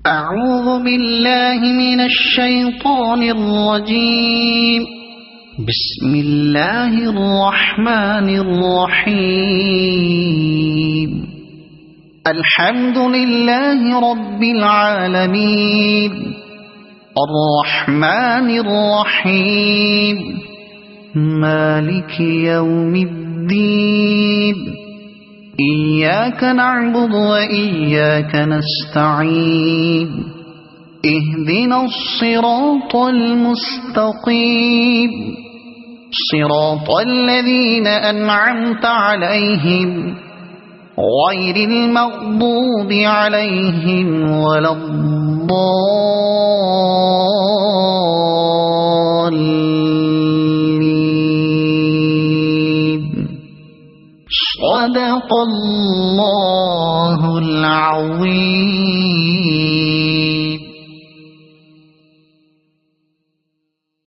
أعوذ بالله من الشيطان الرجيم. بسم الله الرحمن الرحيم. الحمد لله رب العالمين الرحمن الرحيم مالك يوم الدين إياك نعبد وإياك نستعين اهدنا الصراط المستقيم صراط الذين أنعمت عليهم غير المغضوب عليهم ولا الضالين. صدق الله العظيم.